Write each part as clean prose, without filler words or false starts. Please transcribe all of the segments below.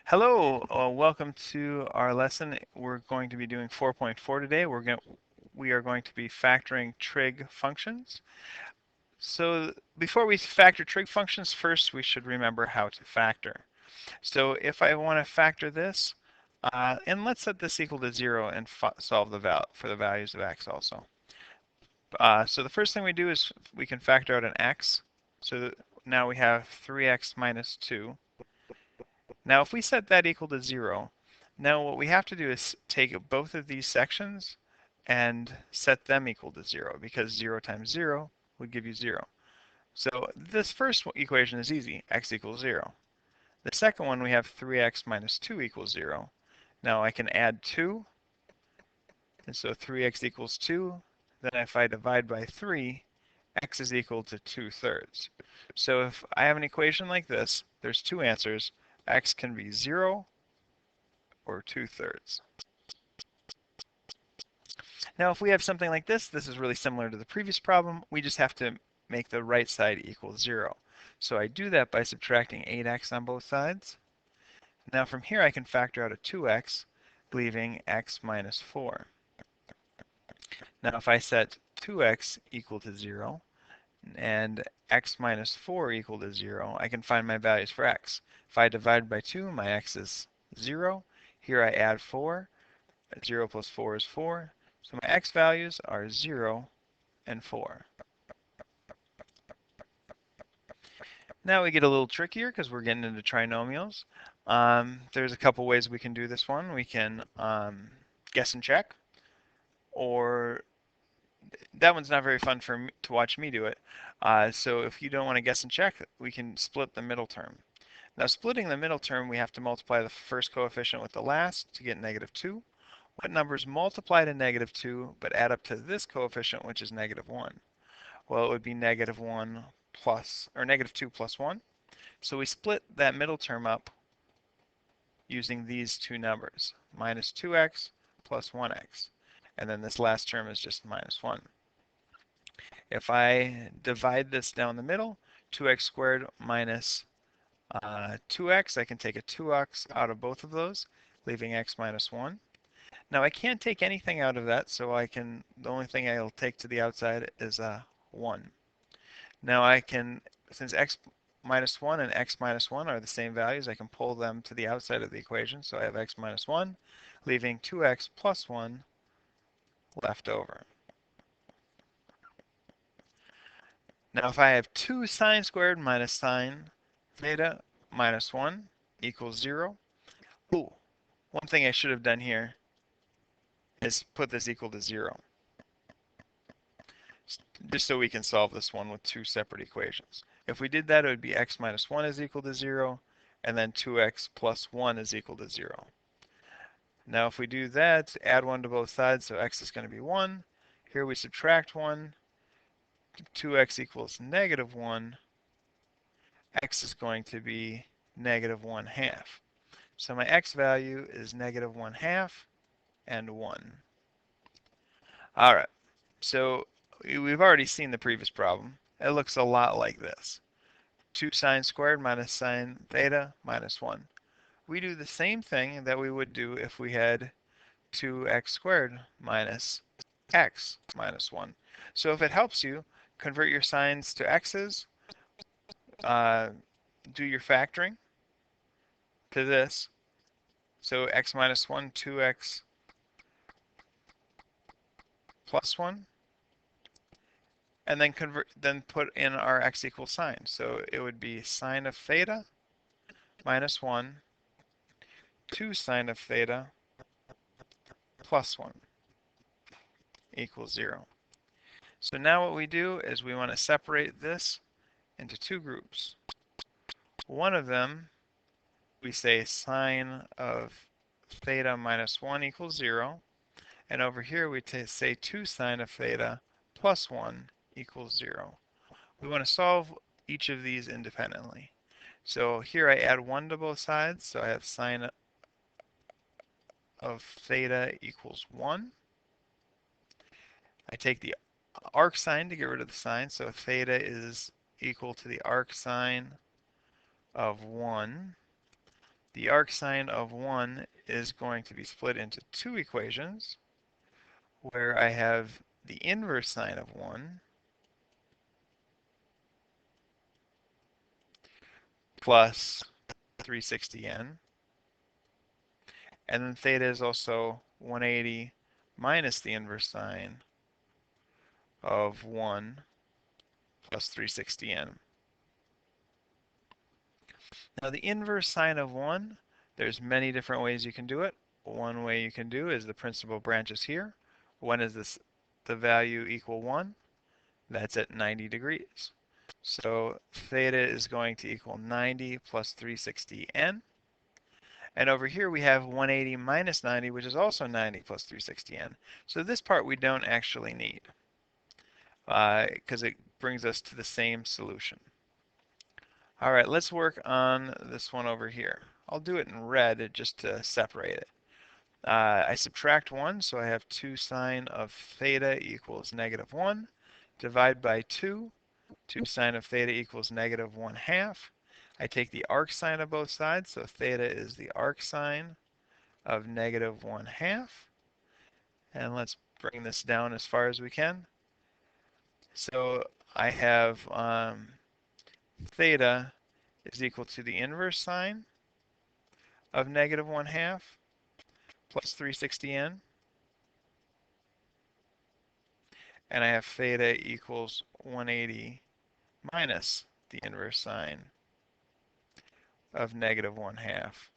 Hello, welcome to our lesson. We're going to be doing 4.4 today. We are going to be factoring trig functions. So before we factor trig functions, first we should remember how to factor. So if I want to factor this, and let's set this equal to 0 and solve for the values of x also. So the first thing we do is we can factor out an x. So now we have 3x minus 2. Now if we set that equal to 0, now what we have to do is take both of these sections and set them equal to 0, because 0 times 0 would give you 0. So this first equation is easy, x equals 0. The second one, we have 3x minus 2 equals 0. Now I can add 2, and so 3x equals 2. Then if I divide by 3, x is equal to 2/3. So if I have an equation like this, there's two answers. X can be 0 or 2/3. Now if we have something like this is really similar to the previous problem. We just have to make the right side equal 0. So I do that by subtracting 8x on both sides. Now from here I can factor out a 2x, leaving x minus 4. Now if I set 2x equal to 0 and x minus 4 equal to 0, I can find my values for x. If I divide by 2, my x is 0. Here I add 4. 0 plus 4 is 4. So my x values are 0 and 4. Now we get a little trickier because we're getting into trinomials. There's a couple ways we can do this one. We can guess and check, or that one's not very fun for me to watch me do it. So if you don't want to guess and check, we can split the middle term. Now splitting the middle term, we have to multiply the first coefficient with the last to get -2. What numbers multiply to -2 but add up to this coefficient, which is -1? Well, it would be -1 plus, or -2 plus 1. So we split that middle term up using these two numbers, minus 2x plus 1x. And then this last term is just -1. If I divide this down the middle, 2x squared minus 2x, I can take a 2x out of both of those, leaving x minus 1. Now I can't take anything out of that, so the only thing I'll take to the outside is a 1. Now I can, since x minus 1 and x minus 1 are the same values, I can pull them to the outside of the equation. So I have x minus 1, leaving 2x plus 1 left over. Now if I have 2 sine squared minus sine theta minus 1 equals 0. Ooh, one thing I should have done here is put this equal to 0, just so we can solve this one with two separate equations. If we did that, it would be x minus 1 is equal to 0, and then 2x plus 1 is equal to 0. Now if we do that, add 1 to both sides, so x is going to be 1. Here we subtract 1. 2x equals -1. X is going to be -1/2. So my x value is -1/2 and 1. All right, so we've already seen the previous problem. It looks a lot like this. 2 sine squared minus sine theta minus 1. We do the same thing that we would do if we had 2x squared minus x minus 1. So if it helps you, convert your signs to x's, do your factoring to this. So x minus 1, 2x plus 1. And then put in our x equals sign. So it would be sine of theta minus 1, 2 sine of theta plus 1 equals 0. So now what we do is we want to separate this into two groups. One of them, we say sine of theta minus 1 equals 0. And over here we say 2 sine of theta plus 1 equals 0. We want to solve each of these independently. So here I add 1 to both sides, so I have sine of theta equals 1. I take the arc sine to get rid of the sine, so theta is equal to the arc sine of 1 the arcsine of 1 is going to be split into two equations where I have the inverse sine of 1 plus 360n, and then theta is also 180 minus the inverse sine of 1 plus 360n. Now the inverse sine of 1, there's many different ways you can do it. One way you can do is the principal branches here. When is this the value equal 1? That's at 90 degrees. So theta is going to equal 90 plus 360n. And over here we have 180 minus 90, which is also 90 plus 360n. So this part we don't actually need because it brings us to the same solution. All right, let's work on this one over here. I'll do it in red just to separate it. I subtract 1, so I have 2 sine of theta equals negative 1. Divide by 2. 2 sine of theta equals negative 1/2. I take the arcsine of both sides, so theta is the arcsine of negative 1/2. And let's bring this down as far as we can. So I have theta is equal to the inverse sine of negative 1/2 plus 360n. And I have theta equals 180 minus the inverse sine of negative 1/2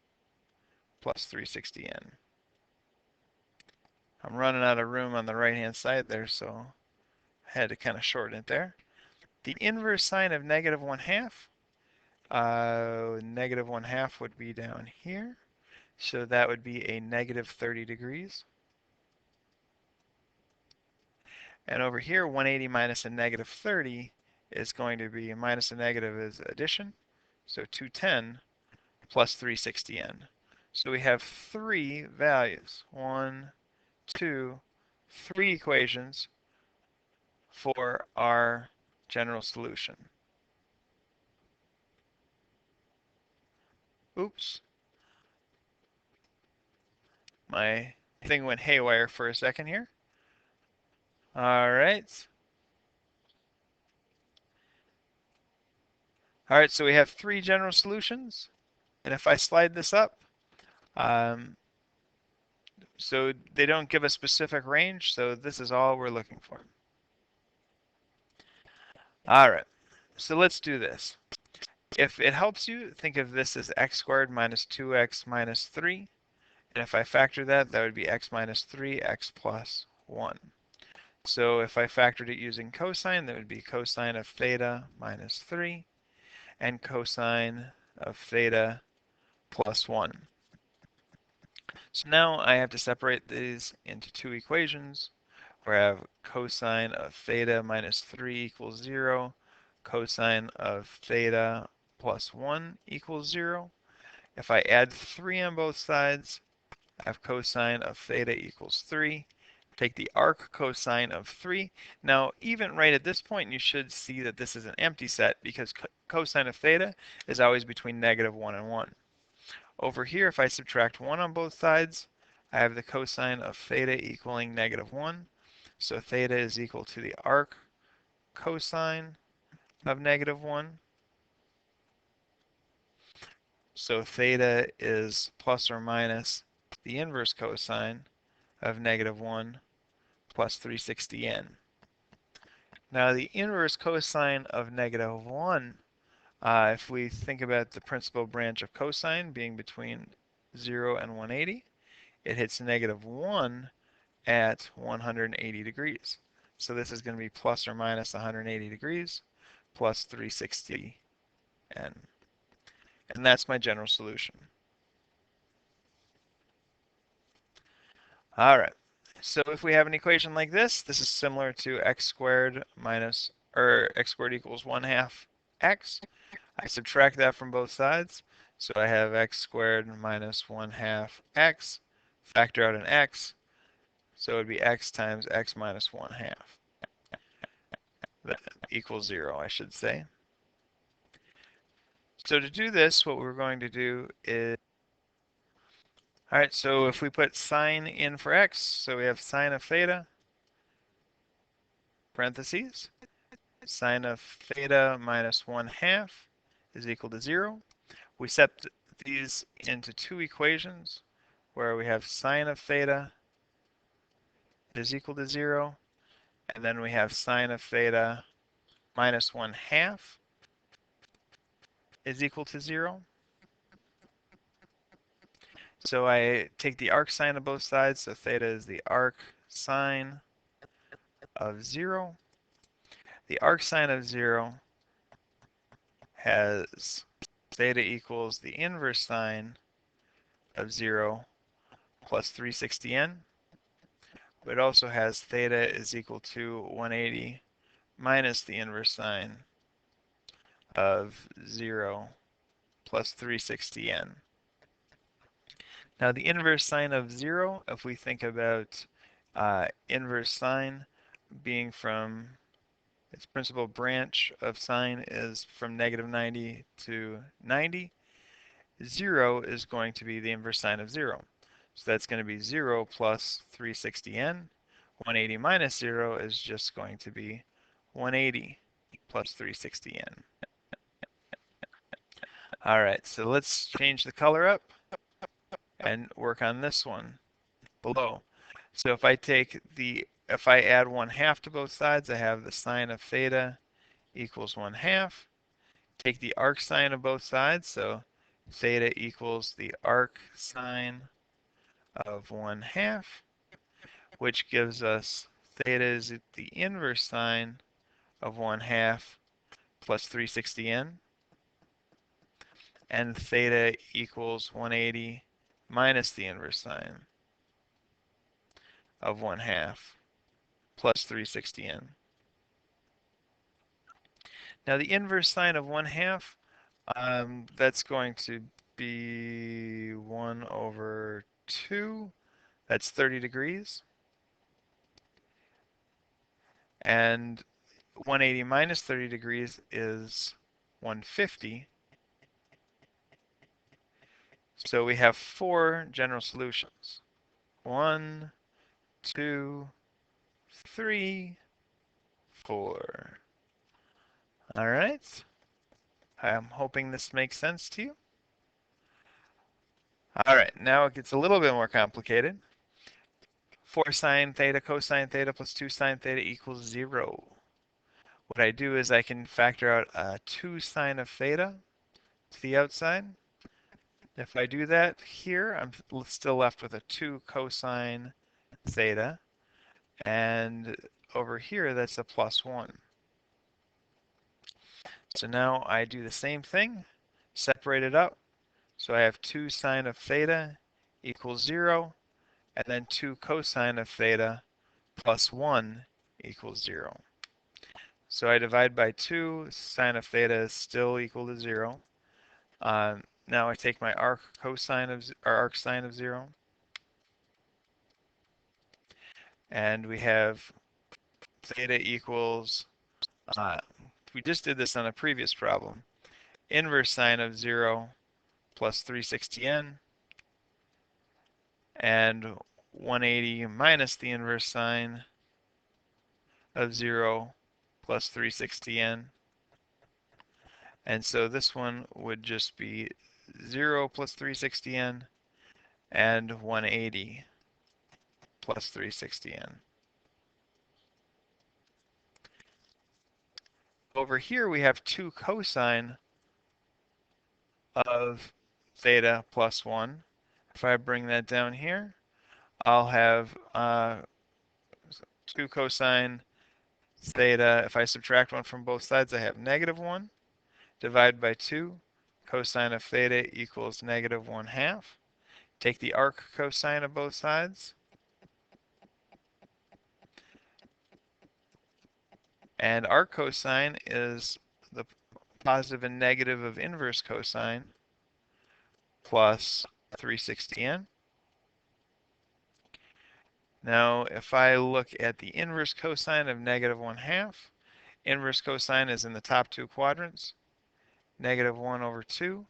plus 360n. I'm running out of room on the right-hand side there, so I had to kind of shorten it there. The inverse sine of negative 1/2, negative 1/2 would be down here. So that would be a negative 30 degrees. And over here, 180 minus a negative 30 is going to be, minus a negative is addition. So 210 plus 360n. So we have three values. 1, 2, 3 equations for our general solution. Oops. My thing went haywire for a second here. All right. All right, so we have 3 general solutions. And if I slide this up, so they don't give a specific range, so this is all we're looking for. All right, so let's do this. If it helps you, think of this as x squared minus 2x minus 3. And if I factor that, that would be x minus 3, x plus 1. So if I factored it using cosine, that would be cosine of theta minus 3 and cosine of theta plus 1. So now I have to separate these into 2 equations where I have cosine of theta minus 3 equals 0, cosine of theta plus 1 equals 0. If I add 3 on both sides, I have cosine of theta equals 3. Take the arc cosine of 3. Now, even right at this point, you should see that this is an empty set because cosine of theta is always between negative 1 and 1. Over here, if I subtract 1 on both sides, I have the cosine of theta equaling negative 1. So theta is equal to the arc cosine of negative 1. So theta is plus or minus the inverse cosine of negative 1 plus 360n. Now the inverse cosine of negative 1, if we think about the principal branch of cosine being between 0 and 180, it hits negative 1 at 180 degrees. So this is going to be plus or minus 180 degrees plus 360n. And that's my general solution. All right. So if we have an equation like this, this is similar to x squared minus, or x squared equals 1/2 x. I subtract that from both sides. So I have x squared minus 1/2 x. Factor out an x. So it would be x times x minus 1/2. That equals 0, I should say. So to do this, what we're going to do is All right, so if we put sine in for x, so we have sine of theta, parentheses, sine of theta minus 1/2 is equal to 0. We set these into two equations where we have sine of theta is equal to 0, and then we have sine of theta minus 1/2 is equal to 0. So I take the arc sine of both sides, so theta is the arc sine of 0. The arc sine of 0 has theta equals the inverse sine of 0 plus 360n. But it also has theta is equal to 180 minus the inverse sine of 0 plus 360n. Now the inverse sine of 0, if we think about inverse sine being from its principal branch of sine is from -90 to 90, 0 is going to be the inverse sine of 0. So that's going to be 0 plus 360n. 180 minus 0 is just going to be 180 plus 360n. All right, so let's change the color up and work on this one below. So if I add 1/2 to both sides, I have the sine of theta equals 1/2. Take the arc sine of both sides, so theta equals the arc sine of 1/2, which gives us theta is the inverse sine of 1/2 plus 360n, and theta equals 180 minus the inverse sine of 1/2 plus 360n. Now the inverse sine of 1/2, that's going to be 1 over 2. That's 30 degrees. And 180 minus 30 degrees is 150. So we have 4 general solutions. 1, 2, 3, 4. All right. I'm hoping this makes sense to you. All right, now it gets a little bit more complicated. 4 sine theta cosine theta plus 2 sine theta equals 0. What I do is I can factor out 2 sine of theta to the outside. If I do that here, I'm still left with a 2 cosine theta. And over here, that's a plus 1. So now I do the same thing, separate it up. So I have 2 sine of theta equals 0, and then 2 cosine of theta plus 1 equals 0. So I divide by 2, sine of theta is still equal to 0. Now I take my arc sine of 0, and we have theta equals, we just did this on a previous problem, inverse sine of 0 plus 360n, and 180 minus the inverse sine of 0 plus 360n. And so this one would just be 0 plus 360n and 180 plus 360n. Over here we have 2 cosine of theta plus 1. If I bring that down here, I'll have 2 cosine theta. If I subtract 1 from both sides, I have -1. Divide by 2. Cosine of theta equals -1/2. Take the arc cosine of both sides. And arc cosine is the positive and negative of inverse cosine plus 360n. Now, if I look at the inverse cosine of -1/2, inverse cosine is in the top 2 quadrants. -1 over 2,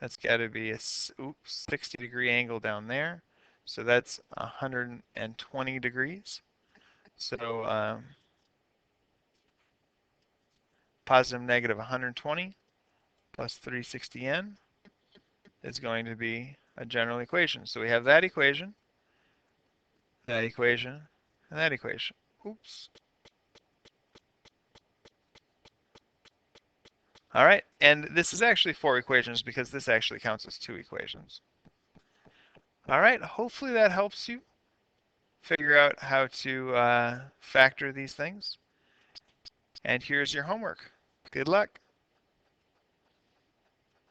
That's got to be a 60-degree angle down there. So that's 120 degrees. So positive negative 120 plus 360n is going to be a general equation. So we have that equation, and that equation. Oops. All right, and this is actually 4 equations because this actually counts as 2 equations. All right, hopefully that helps you figure out how to factor these things. And here's your homework. Good luck.